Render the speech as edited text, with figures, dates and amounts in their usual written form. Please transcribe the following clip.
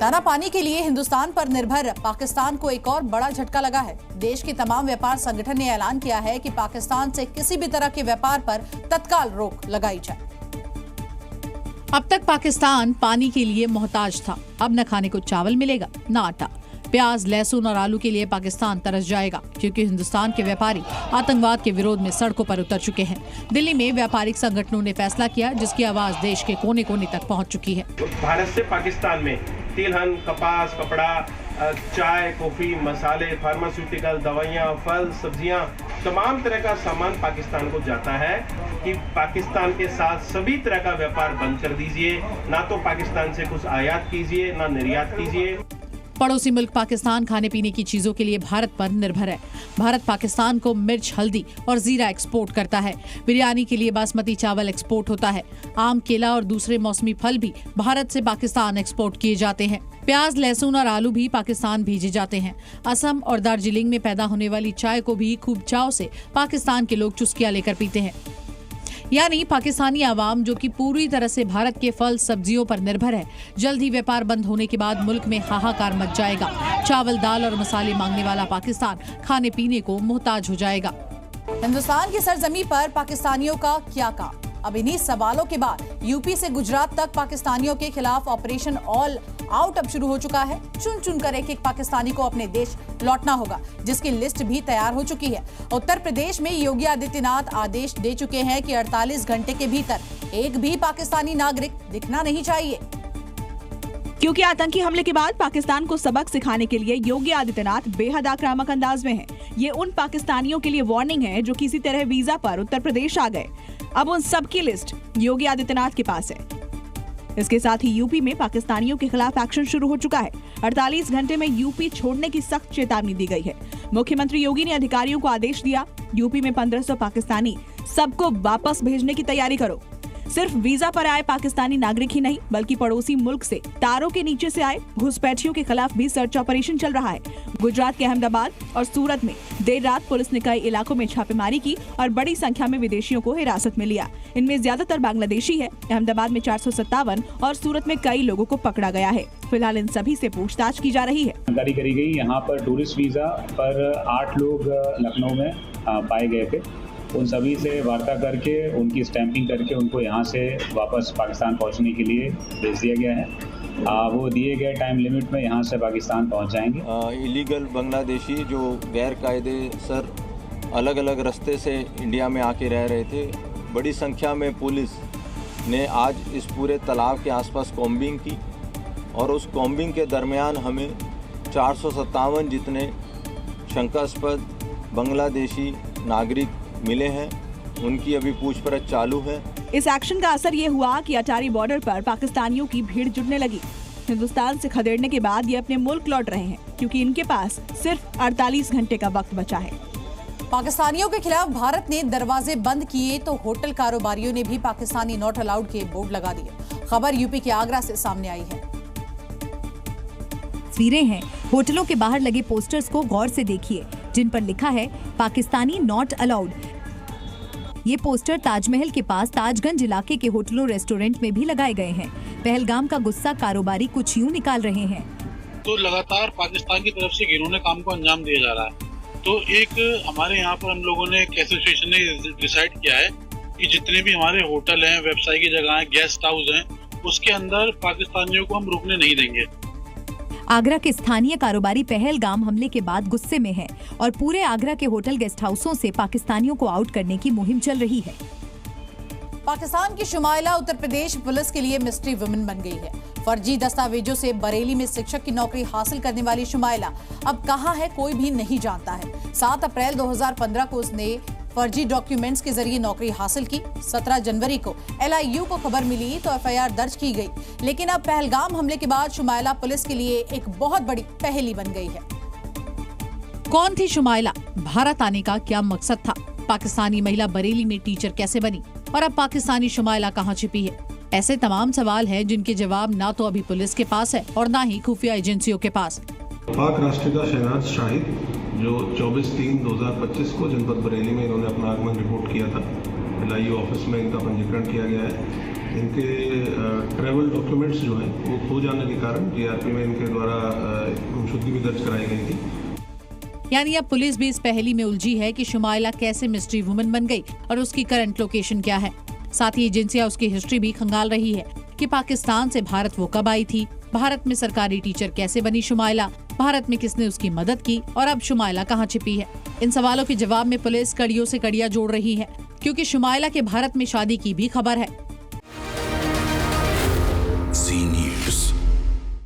दाना पानी के लिए हिंदुस्तान पर निर्भर पाकिस्तान को एक और बड़ा झटका लगा है। देश के तमाम व्यापार संगठन ने ऐलान किया है कि पाकिस्तान से किसी भी तरह के व्यापार पर तत्काल रोक लगाई जाए। अब तक पाकिस्तान पानी के लिए मोहताज था, अब न खाने को चावल मिलेगा न आटा। प्याज, लहसुन और आलू के लिए पाकिस्तान तरस जाएगा, क्योंकि हिंदुस्तान के व्यापारी आतंकवाद के विरोध में सड़कों पर उतर चुके हैं। दिल्ली में व्यापारिक संगठनों ने फैसला किया, जिसकी आवाज देश के कोने कोने तक पहुंच चुकी है। भारत से पाकिस्तान में तिलहन, कपास, कपड़ा, चाय, कॉफी, मसाले, फार्मास्यूटिकल, दवाइयाँ, फल, सब्जियाँ, तमाम तरह का सामान पाकिस्तान को जाता है कि पाकिस्तान के साथ सभी तरह का व्यापार बंद कर दीजिए। ना तो पाकिस्तान से कुछ आयात कीजिए, ना निर्यात कीजिए। पड़ोसी मुल्क पाकिस्तान खाने पीने की चीजों के लिए भारत पर निर्भर है। भारत पाकिस्तान को मिर्च, हल्दी और जीरा एक्सपोर्ट करता है। बिरयानी के लिए बासमती चावल एक्सपोर्ट होता है। आम, केला और दूसरे मौसमी फल भी भारत से पाकिस्तान एक्सपोर्ट किए जाते हैं। प्याज, लहसुन और आलू भी पाकिस्तान भेजे जाते हैं। असम और दार्जिलिंग में पैदा होने वाली चाय को भी खूब चाव से पाकिस्तान के लोग चुस्कियां लेकर पीते हैं। यानी पाकिस्तानी आवाम, जो कि पूरी तरह से भारत के फल सब्जियों पर निर्भर है, जल्द ही व्यापार बंद होने के बाद मुल्क में हाहाकार मच जाएगा। चावल, दाल और मसाले मांगने वाला पाकिस्तान खाने पीने को मोहताज हो जाएगा। हिंदुस्तान की सरजमी पर पाकिस्तानियों का क्या काम? अब इन्हीं सवालों के बाद यूपी से गुजरात तक पाकिस्तानियों के खिलाफ ऑपरेशन ऑल आउट अब शुरू हो चुका है। चुन चुन कर एक पाकिस्तानी को अपने देश लौटना होगा, जिसकी लिस्ट भी तैयार हो चुकी है। उत्तर प्रदेश में योगी आदित्यनाथ आदेश दे चुके हैं कि 48 घंटे के भीतर एक भी पाकिस्तानी नागरिक दिखना नहीं चाहिए। क्योंकि आतंकी हमले के बाद पाकिस्तान को सबक सिखाने के लिए योगी आदित्यनाथ बेहद आक्रामक अंदाज में हैं। ये उन पाकिस्तानियों के लिए वार्निंग है जो किसी तरह वीजा पर उत्तर प्रदेश आ गए। अब उन सब की लिस्ट योगी आदित्यनाथ के पास है। इसके साथ ही यूपी में पाकिस्तानियों के खिलाफ एक्शन शुरू हो चुका है। 48 घंटे में यूपी छोड़ने की सख्त चेतावनी दी गई है। मुख्यमंत्री योगी ने अधिकारियों को आदेश दिया, यूपी में 1500 पाकिस्तानी सबको वापस भेजने की तैयारी करो। सिर्फ वीजा पर आए पाकिस्तानी नागरिक ही नहीं, बल्कि पड़ोसी मुल्क से तारों के नीचे से आए घुसपैठियों के खिलाफ भी सर्च ऑपरेशन चल रहा है। गुजरात के अहमदाबाद और सूरत में देर रात पुलिस ने कई इलाकों में छापेमारी की और बड़ी संख्या में विदेशियों को हिरासत में लिया। इनमें ज्यादातर बांग्लादेशी है। अहमदाबाद में 457 और सूरत में कई लोगों को पकड़ा गया है। फिलहाल इन सभी से पूछताछ की जा रही है। जानकारी करी गई, यहाँ पर टूरिस्ट वीजा पर 8 लोग लखनऊ में पाए गए थे। उन सभी से वार्ता करके उनकी स्टैंपिंग करके उनको यहाँ से वापस पाकिस्तान पहुँचने के लिए भेज दिया गया है। वो दिए गए टाइम लिमिट में यहाँ से पाकिस्तान पहुँच जाएंगे। इलीगल बांग्लादेशी जो गैर कायदेसर अलग अलग रास्ते से इंडिया में आके रह रहे थे, बड़ी संख्या में पुलिस ने आज इस पूरे तालाब के आसपास कॉम्बिंग की और उस कॉम्बिंग के दरमियान हमें 457 जितने शंकास्पद बांग्लादेशी नागरिक मिले हैं। उनकी अभी पूछपरछ चालू है। इस एक्शन का असर ये हुआ कि अटारी बॉर्डर पर पाकिस्तानियों की भीड़ जुटने लगी। हिंदुस्तान से खदेड़ने के बाद ये अपने मुल्क लौट रहे हैं, क्योंकि इनके पास सिर्फ 48 घंटे का वक्त बचा है। पाकिस्तानियों के खिलाफ भारत ने दरवाजे बंद किए तो होटल कारोबारियों ने भी पाकिस्तानी नॉट अलाउड के बोर्ड लगा दिए। खबर यूपी के आगरा से सामने आई है। तस्वीरें हैं होटलों के बाहर लगे पोस्टर्स को गौर से देखिए, जिन पर लिखा है पाकिस्तानी नॉट अलाउड। ये पोस्टर ताजमहल के पास ताजगंज इलाके के होटलों रेस्टोरेंट में भी लगाए गए हैं। पहलगाम का गुस्सा कारोबारी कुछ यूं निकाल रहे हैं। तो लगातार पाकिस्तान की तरफ से घिनौने काम को अंजाम दिया जा रहा है। तो एक हमारे यहाँ पर हम लोगों ने एक एसोसिएशन ने डिसाइड किया है कि जितने भी हमारे होटल हैं, व्यवसाय की जगह हैं, गेस्ट हाउस हैं, उसके अंदर पाकिस्तानियों को हम रुकने नहीं देंगे। आगरा के स्थानीय कारोबारी पहलगाम हमले के बाद गुस्से में हैं और पूरे आगरा के होटल गेस्ट हाउसों से पाकिस्तानियों को आउट करने की मुहिम चल रही है। पाकिस्तान की शुमाइला उत्तर प्रदेश पुलिस के लिए मिस्ट्री वुमेन बन गई है। फर्जी दस्तावेजों से बरेली में शिक्षक की नौकरी हासिल करने वाली शुमाइला अब कहां है कोई भी नहीं जानता है। 7 अप्रैल 2015 को उसने फर्जी डॉक्यूमेंट्स के जरिए नौकरी हासिल की। 17 जनवरी को LIU को खबर मिली तो FIR दर्ज की गई। लेकिन अब पहलगाम हमले के बाद शुमाइला पुलिस के लिए एक बहुत बड़ी पहेली बन गई है। कौन थी शुमाइला? भारत आने का क्या मकसद था? पाकिस्तानी महिला बरेली में टीचर कैसे बनी? और अब पाकिस्तानी शुमाइला कहाँ छिपी है? ऐसे तमाम सवाल हैं जिनके जवाब ना तो अभी पुलिस के पास है और ना ही खुफिया एजेंसियों के पास। पाक राष्ट्रपिता शहनाज शाहिद जो 24/3/2025 को जनपद बरेली में इन्होंने अपना आगमन रिपोर्ट किया था। LIU ऑफिस में इनका पंजीकरण किया गया है। इनके ट्रैवल डॉक्यूमेंट्स जो हैं वो खो जाने के कारण जीआरपी में इनके द्वारा गुमशुदगी भी दर्ज कराई गई थी। यानी अब पुलिस भी इस पहेली में उलझी है कि शुमाइला कैसे मिस्ट्री वुमन बन गई और उसकी करंट लोकेशन क्या है। साथ ही एजेंसियां उसकी हिस्ट्री भी खंगाल रही है कि पाकिस्तान से भारत वो कब आई थी, भारत में सरकारी टीचर कैसे बनी शुमाइला, भारत में किसने उसकी मदद की और अब शुमाइला कहाँ छिपी है। इन सवालों के जवाब में पुलिस कड़ियों से कड़ियां जोड़ रही है, क्योंकि शुमाइला के भारत में शादी की भी खबर है।